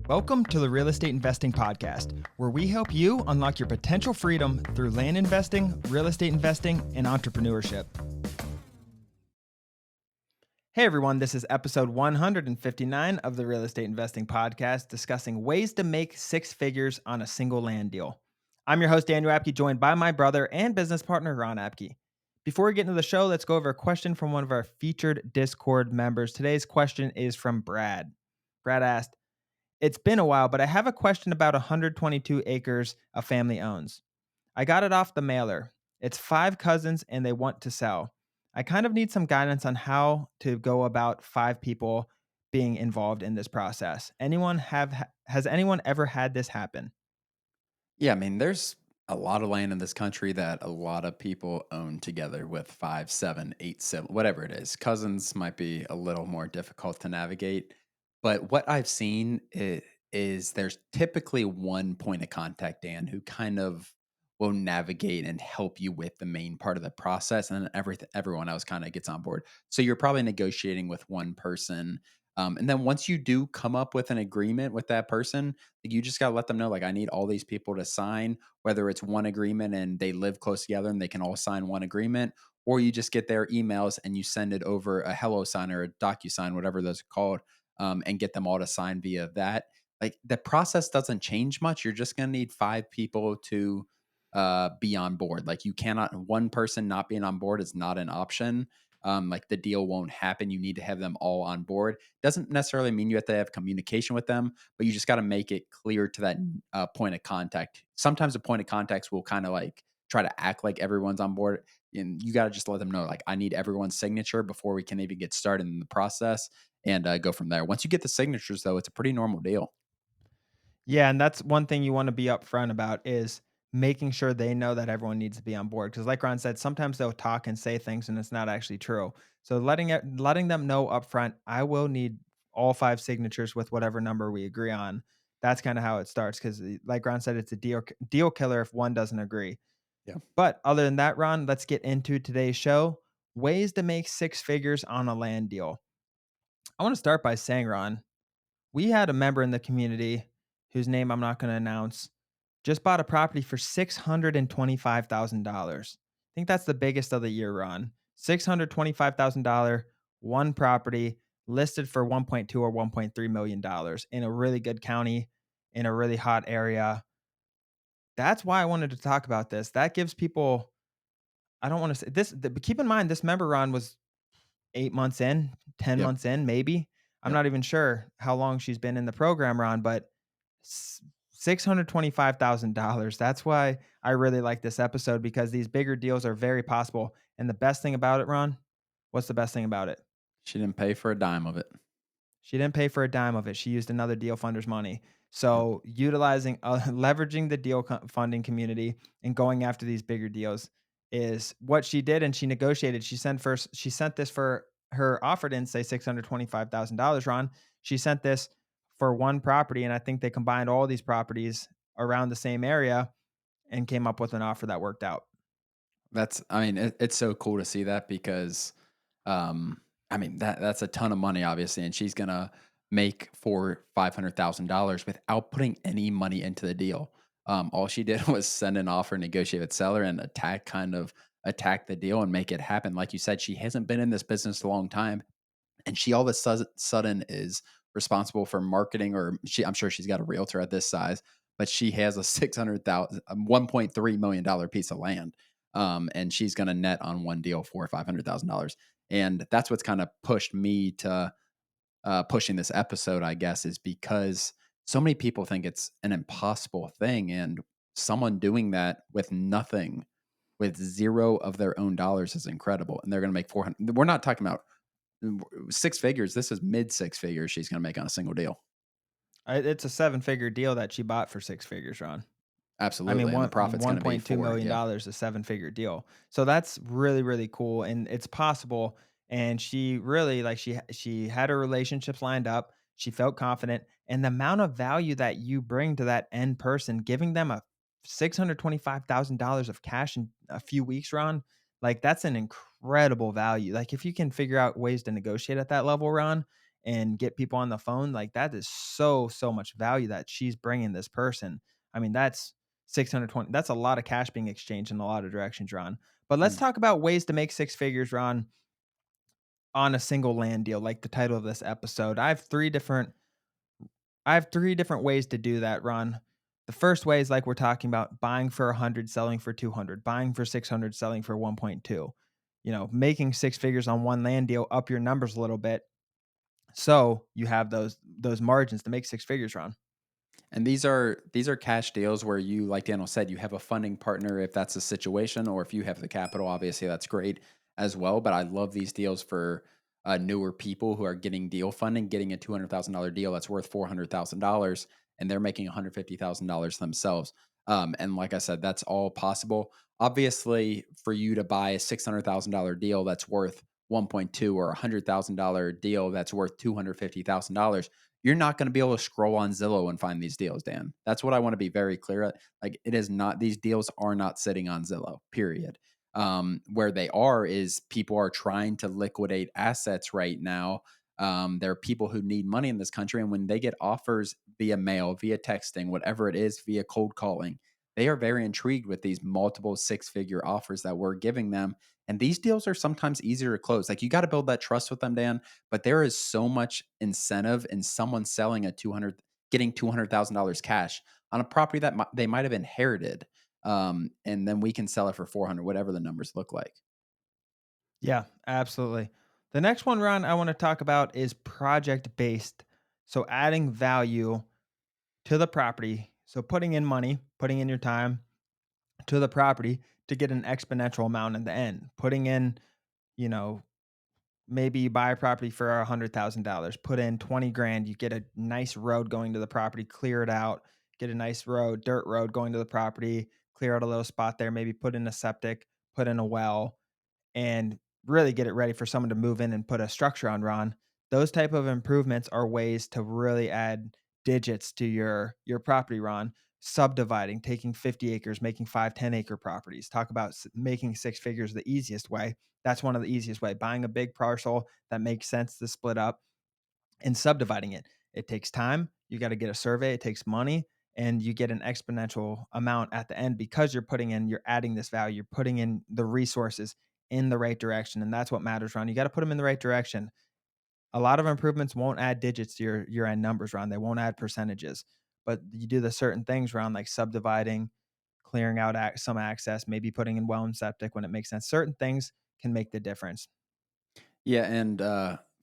Welcome to the Real Estate Investing Podcast, where we help you unlock your potential freedom through land investing, real estate investing, and entrepreneurship. Hey everyone, this is episode 159 of the Real Estate Investing Podcast, discussing ways to make six figures on a single land deal. I'm your host, Daniel Apke, joined by my brother and business partner, Ron Apke. Before we get into the show, let's go over a question from one of our featured Discord members. Today's question is from Brad. Brad asked, "It's been a while, but I have a question about 122 acres a family owns. I got it off the mailer. It's 5 cousins and they want to sell. I kind of need some guidance on how to go about 5 people being involved in this process. Has anyone ever had this happen?" Yeah, I mean, there's a lot of land in this country that a lot of people own together with five, seven, eight, seven, whatever it is. Cousins might be a little more difficult to navigate. But what I've seen is there's typically one point of contact, Dan, who kind of will navigate and help you with the main part of the process, and then everyone else kind of gets on board. So you're probably negotiating with one person. And then once you do come up with an agreement with that person, like, you just gotta let them know, like, I need all these people to sign, whether it's one agreement and they live close together and they can all sign one agreement, or you just get their emails and you send it over a Hello Sign or a DocuSign, whatever those are called, and get them all to sign via that. Like, the process doesn't change much. You're just gonna need 5 people to be on board. Like, you cannot, one person not being on board is not an option. Like, the deal won't happen. You need to have them all on board. Doesn't necessarily mean you have to have communication with them, but you just got to make it clear to that point of contact. Sometimes the point of contacts will kind of like try to act like everyone's on board, and you got to just let them know, like, I need everyone's signature before we can even get started in the process, and go from there. Once you get the signatures, though, it's a pretty normal deal. Yeah, and that's one thing you want to be upfront about is making sure they know that everyone needs to be on board. Because, like Ron said, sometimes they'll talk and say things and it's not actually true. So letting them know upfront, I will need all 5 signatures with whatever number we agree on. That's kind of how it starts. Because, like Ron said, it's a deal killer if one doesn't agree. Yeah. But other than that, Ron, let's get into today's show: ways to make six figures on a land deal. I want to start by saying, Ron, we had a member in the community whose name I'm not going to announce just bought a property for $625,000. I think that's the biggest of the year, Ron. $625,000, one property listed for 1.2 or 1.3 million dollars in a really good county in a really hot area. That's why I wanted to talk about this. That gives people, I don't want to say this, but keep in mind this member, Ron, was 8 months in, 10 Yep. months in, maybe. I'm Yep. not even sure how long she's been in the program, Ron, but $625,000. That's why I really like this episode, because these bigger deals are very possible. And the best thing about it, Ron, what's the best thing about it? She didn't pay for a dime of it. She didn't pay for a dime of it. She used another deal funder's money. Yep. So leveraging the funding community and going after these bigger deals is what she did. And she negotiated. She sent this for her offer didn't say $625,000, Ron. She sent this for one property. And I think they combined all these properties around the same area and came up with an offer that worked out. I mean, it's so cool to see that because, I mean, that's a ton of money, obviously, and she's gonna make $500,000 without putting any money into the deal. All she did was send an offer, negotiate with seller, and attack the deal and make it happen. Like you said, she hasn't been in this business a long time, and she all of a sudden is responsible for marketing, or I'm sure she's got a realtor at this size, but she has a 600,000 $1.3 million piece of land, and she's going to net on one deal for $500,000. And that's what's kind of pushed me to pushing this episode, I guess, is because so many people think it's an impossible thing, and someone doing that with nothing, with zero of their own dollars, is incredible, and they're going to make 400. We're not talking about six figures. This is mid six figures she's going to make on a single deal. It's a 7 figure deal that she bought for 6 figures, Ron. I mean, Absolutely, and the profit's going to be $1.2 for it. million Yeah. dollars, a 7 figure deal. So that's really really cool, and it's possible. And she really, like, she had her relationships lined up. She felt confident, and the amount of value that you bring to that end person, giving them a $625,000 of cash in a few weeks, Ron, like, that's an incredible value. Like, if you can figure out ways to negotiate at that level, Ron, and get people on the phone, like that is so much value that she's bringing this person. I mean, that's 620. That's a lot of cash being exchanged in a lot of directions, Ron. But let's Mm. talk about ways to make six figures, Ron, on a single land deal, like the title of this episode. I have three different ways to do that, Ron. The first way is like we're talking about buying for 100, selling for 200, buying for 600, selling for 1.2. Making six figures on one land deal, up your numbers a little bit so you have those margins to make six figures, Ron. And these are cash deals where you, like Daniel said, you have a funding partner if that's the situation, or if you have the capital, obviously that's great as well. But I love these deals for newer people who are getting deal funding, getting a $200,000 deal that's worth $400,000, and they're making $150,000 themselves. And like I said, that's all possible. Obviously, for you to buy a $600,000 deal that's worth 1.2, or a $100,000 deal that's worth $250,000, you're not going to be able to scroll on Zillow and find these deals, Dan. That's what I want to be very clear at. Like, it is not, these deals are not sitting on Zillow, period. Where they are is people are trying to liquidate assets right now. There are people who need money in this country. And when they get offers via mail, via texting, whatever it is, via cold calling, they are very intrigued with these multiple six-figure offers that we're giving them. And these deals are sometimes easier to close. Like, you got to build that trust with them, Dan, but there is so much incentive in someone selling a 200, getting $200,000 cash on a property that they might have inherited. And then we can sell it for 400, whatever the numbers look like. Yeah, absolutely. The next one, Ron, I want to talk about is project based. So adding value to the property. So putting in money, putting in your time to the property to get an exponential amount in the end. Putting in, you know, maybe you buy a property for $100,000, put in 20 grand, you get a nice road going to the property, clear it out, get a nice road, dirt road going to the property, clear out a little spot there, maybe put in a septic, put in a well, and really get it ready for someone to move in and put a structure on, Ron. Those type of improvements are ways to really add digits to your property, Ron. Subdividing, taking 50 acres, making 5, 10 acre properties. Talk about making six figures the easiest way. That's one of the easiest way. Buying a big parcel that makes sense to split up and subdividing it. It takes time. You got to get a survey. It takes money, and you get an exponential amount at the end because you're adding this value. You're putting in the resources in the right direction, and that's what matters, Ron. You got to put them in the right direction. A lot of improvements won't add digits to your end numbers, Ron. They won't add percentages, but you do the certain things, Ron, like subdividing, clearing out some access, maybe putting in well and septic when it makes sense. Certain things can make the difference. Yeah, and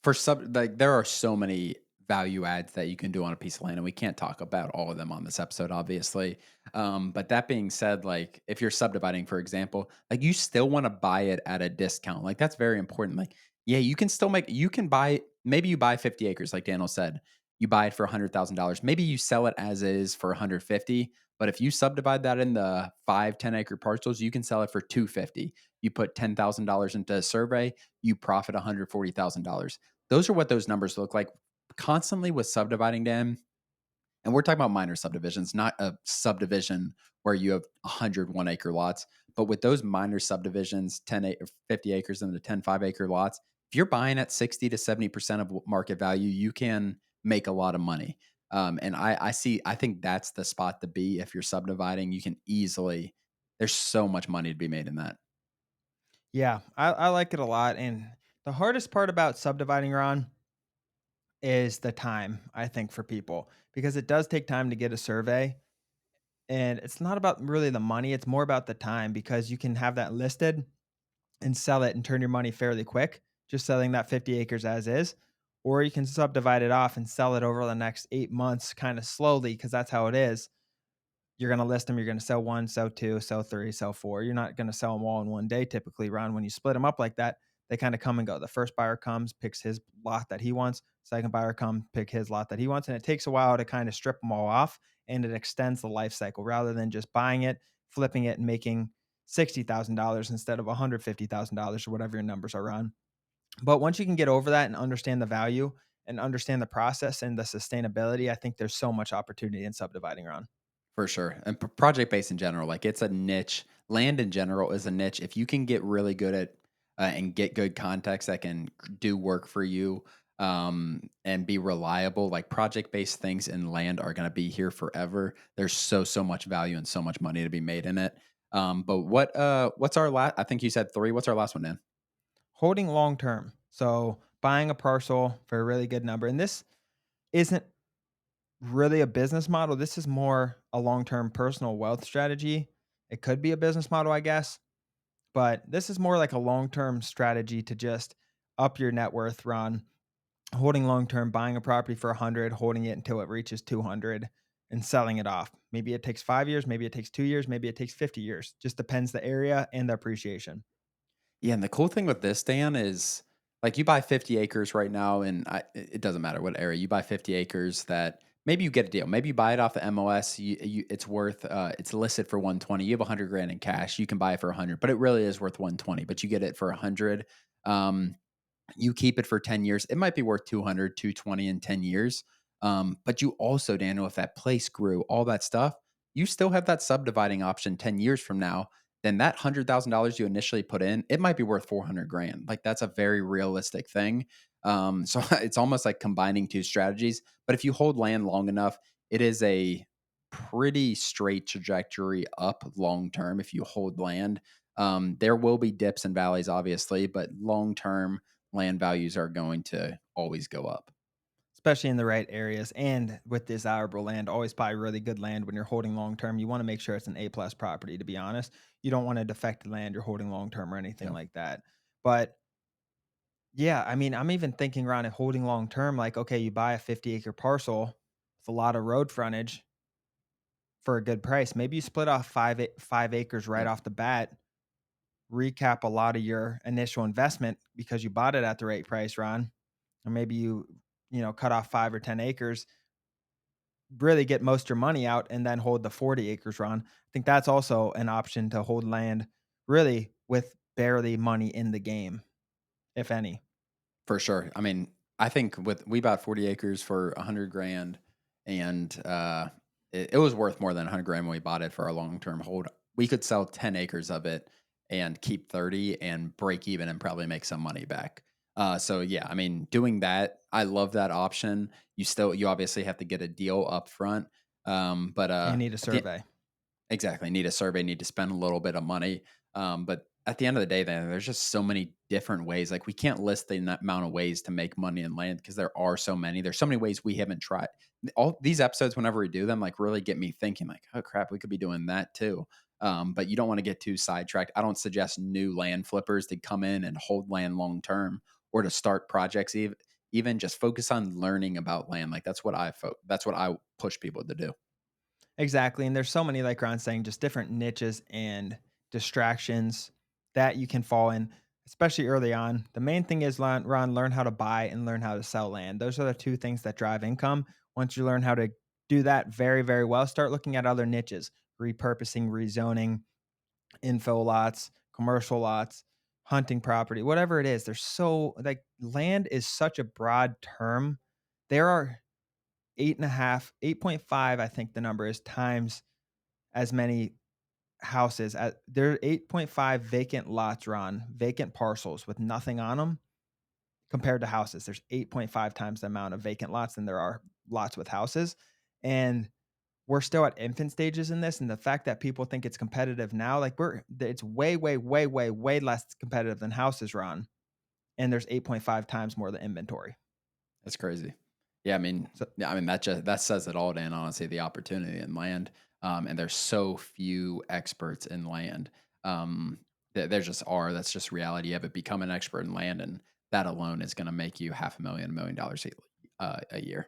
for like, there are so many value adds that you can do on a piece of land, and we can't talk about all of them on this episode, obviously. But that being said, like, if you're subdividing, for example, like, you still want to buy it at a discount. Like, that's very important. Like, yeah, you can still make, you can buy, maybe you buy 50 acres, like Daniel said, you buy it for $100,000. Maybe you sell it as is for 150. But if you subdivide that in the 5, 10 acre parcels, you can sell it for 250. You put $10,000 into a survey, you profit $140,000. Those are what those numbers look like constantly with subdividing, Dan. And we're talking about minor subdivisions, not a subdivision where you have 101 acre lots. But with those minor subdivisions, 50 acres into 10 5 acre lots, if you're buying at 60 to 70% of market value, you can make a lot of money. And I think that's the spot to be. If you're subdividing, you can easily, there's so much money to be made in that. Yeah, I like it a lot. And the hardest part about subdividing, Ron, is the time, I think, for people, because it does take time to get a survey. And it's not about really the money, it's more about the time because you can have that listed and sell it and turn your money fairly quick, just selling that 50 acres as is. Or you can subdivide it off and sell it over the next 8 months kind of slowly because that's how it is. You're going to list them. You're going to sell one, sell two, sell three, sell four. You're not going to sell them all in one day. Typically, Ron, when you split them up like that, they kind of come and go. The first buyer comes, picks his lot that he wants. Second buyer comes, pick his lot that he wants. And it takes a while to kind of strip them all off, and it extends the life cycle rather than just buying it, flipping it, and making $60,000 instead of $150,000 or whatever your numbers are, Ron. But once you can get over that and understand the value and understand the process and the sustainability, I think there's so much opportunity in subdividing, Ron. For sure. And project based in general, like, it's a niche. Land in general is a niche. If you can get really good at and get good context that can do work for you, and be reliable. Like project based things in land are going to be here forever. There's so much value and so much money to be made in it. But what's our last? I think you said three. What's our last one, Dan? Holding long term. So buying a parcel for a really good number. And this isn't really a business model. This is more a long term personal wealth strategy. It could be a business model, I guess, but this is more like a long term strategy to just up your net worth, Ron. Holding long term, buying a property for 100, holding it until it reaches 200 and selling it off. Maybe it takes 5 years, maybe it takes 2 years, maybe it takes 50 years. Just depends the area and the appreciation. Yeah, and the cool thing with this, Dan, is like you buy 50 acres right now, and it doesn't matter what area you buy 50 acres. That maybe you get a deal. Maybe you buy it off the MLS. It's worth it's listed for 120. You have 100 grand in cash. You can buy it for 100, but it really is worth 120. But you get it for 100. Um, you keep it for 10 years. It might be worth 200, 220 in 10 years. But you also, Daniel, if that place grew, all that stuff, you still have that subdividing option 10 years from now. Then that $100,000 you initially put in, it might be worth 400 grand. Like that's a very realistic thing. So it's almost like combining two strategies. But if you hold land long enough, it is a pretty straight trajectory up long term if you hold land. There will be dips and valleys, obviously, but long term, land values are going to always go up. Especially in the right areas and with desirable land. Always buy really good land when you're holding long term. You want to make sure it's an A plus property, to be honest. You don't want to defect land you're holding long term or anything Yeah, like that. But yeah, I mean, I'm even thinking around it holding long term, like, okay, you buy a 50-acre parcel with a lot of road frontage for a good price. Maybe you split off 5 acres right yeah, off the bat, recap a lot of your initial investment because you bought it at the right price, Ron. Or maybe you cut off 5 or 10 acres, really get most of your money out and then hold the 40 acres, Ron. I think that's also an option to hold land really with barely money in the game, if any. for sure. I mean, I think with we bought 40 acres for 100 grand, and it was worth more than 100 grand when we bought it for a long term hold. We could sell 10 acres of it and keep 30 and break even and probably make some money back. So yeah, I mean, doing that, I love that option. You obviously have to get a deal up front. But You need a at the survey. Exactly. Need a survey, need to spend a little bit of money. But at the end of the day, then there's just so many different ways. Like we can't list the amount of ways to make money in land because there are so many. There's so many ways we haven't tried. All these episodes, whenever we do them, like really get me thinking, like, oh crap, we could be doing that too. But you don't want to get too sidetracked. I don't suggest new land flippers to come in and hold land long term or to start projects. Even just focus on learning about land. Like that's what I push people to do. Exactly. And there's so many, like Ron's saying, just different niches and distractions that you can fall in, especially early on. The main thing is, Ron, learn how to buy and learn how to sell land. Those are the two things that drive income. Once you learn how to do that very, very well, start looking at other niches, repurposing, rezoning, info lots, commercial lots, hunting property, whatever it is. There's so, like, land is such a broad term. There are 8.5, I think the number is, times as many houses at there are 8.5 vacant lots, Ron, vacant parcels with nothing on them compared to houses. There's 8.5 times the amount of vacant lots than there are lots with houses. And we're still at infant stages in this. And the fact that people think it's competitive now, like it's way, way, way, way, way less competitive than houses, Ron. And there's 8.5 times more the inventory. That's crazy. Yeah, I mean, So yeah, I mean that says it all, Dan. Honestly, the opportunity in land, and there's so few experts in land. There just are. That's just reality of it. Become an expert in land, and that alone is going to make you half a million, $1 million a year.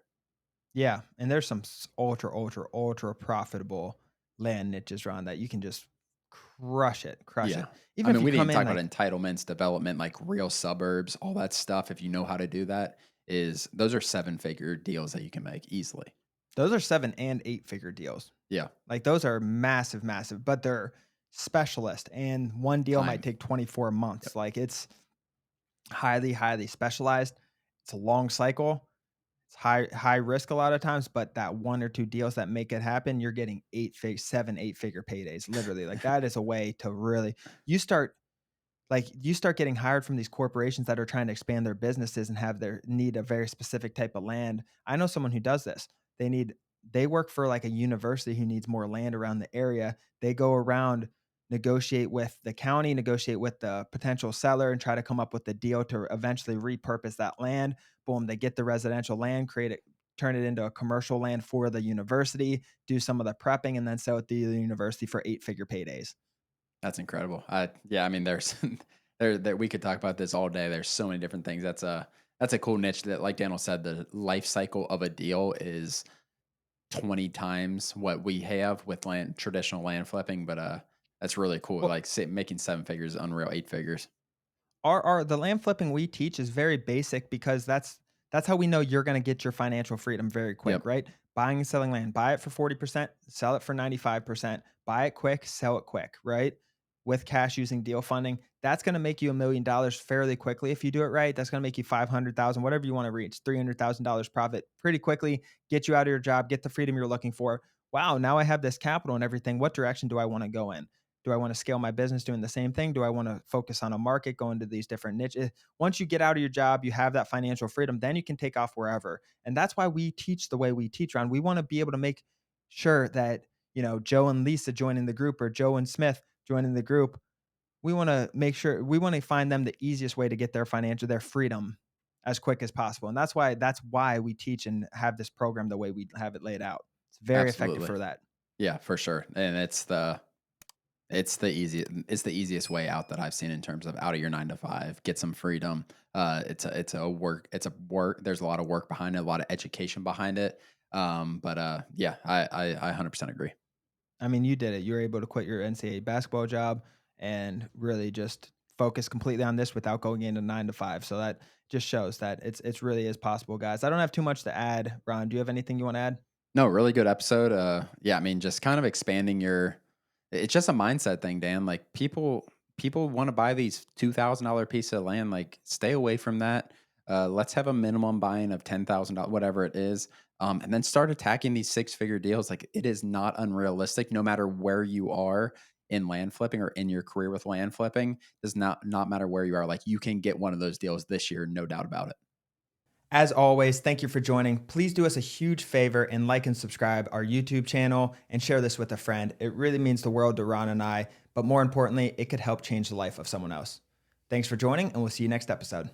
yeah, and there's some ultra, ultra, ultra profitable land niches, Ron, that you can just crush Yeah, it. I Even if mean, you we didn't come even in talk about like entitlements, development, like real suburbs, all that stuff. If you know how to do that, is those are 7 figure deals that you can make easily. those are 7 and 8 figure deals. Yeah, Like those are massive, massive, but they're specialist, and one deal might time. take 24 Yep, months. Like it's highly, highly specialized. It's a long cycle. It's high risk a lot of times, but that one or two deals that make it happen, you're getting 7, 8 figure paydays. Literally, like that is a way to really you start. Like, you start getting hired from these corporations that are trying to expand their businesses and have their need a very specific type of land. I know someone who does this. They work for like a university who needs more land around the area. They go around, negotiate with the county, negotiate with the potential seller, and try to come up with a deal to eventually repurpose that land. Boom, they get the residential land, create it, turn it into a commercial land for the university, do some of the prepping, and then sell it to the university for eight-figure paydays. That's incredible. Yeah, I mean, there's there we could talk about this all day. There's so many different things. That's a cool niche that, like Daniel said, the life cycle of a deal is 20 times what we have with traditional land flipping. But that's really cool. Well, Like making seven figures, is unreal, eight figures. our the land flipping we teach is very basic because that's how we know you're going to get your financial freedom very quick, Yep, right? Buying and selling land, buy it for 40%, sell it for 95%, buy it quick, sell it quick, right? With cash using deal funding, that's going to make you $1 million fairly quickly if you do it right. That's going to make you 500,000, whatever you want to reach, $300,000 profit pretty quickly, get you out of your job, get the freedom you're looking for. Wow, now I have this capital and everything. What direction do I want to go in? Do I want to scale my business doing the same thing? Do I want to focus on a market, go into these different niches? Once you get out of your job, you have that financial freedom, then you can take off wherever. And that's why we teach the way we teach, Ron. We want to be able to make sure that, Joe and Lisa joining the group or Joe and Smith joining the group, we want to make sure we want to find them the easiest way to get their freedom as quick as possible. And that's why we teach and have this program the way we have it laid out. It's very effective absolutely. for that. Yeah, for sure. And it's the easiest way out that I've seen in terms of out of your 9 to 5, get some freedom. There's a lot of work behind it, a lot of education behind it. But yeah, I 100% agree. I mean, you did it. You were able to quit your NCAA basketball job and really just focus completely on this without going into 9 to 5. So that just shows that it's really is possible, guys. I don't have too much to add. Ron, do you have anything you want to add? No, really good episode. Yeah, I mean, just kind of expanding it's just a mindset thing, Dan. Like people want to buy these $2,000 piece of land. Like, stay away from that. Let's have a minimum buying of $10,000, whatever it is, and then start attacking these six-figure deals. Like, it is not unrealistic, no matter where you are in land flipping or in your career with land flipping. Does not matter where you are. Like, you can get one of those deals this year, no doubt about it. As always, thank you for joining. Please do us a huge favor and like and subscribe our YouTube channel and share this with a friend. It really means the world to Ron and I, but more importantly, it could help change the life of someone else. Thanks for joining, and we'll see you next episode.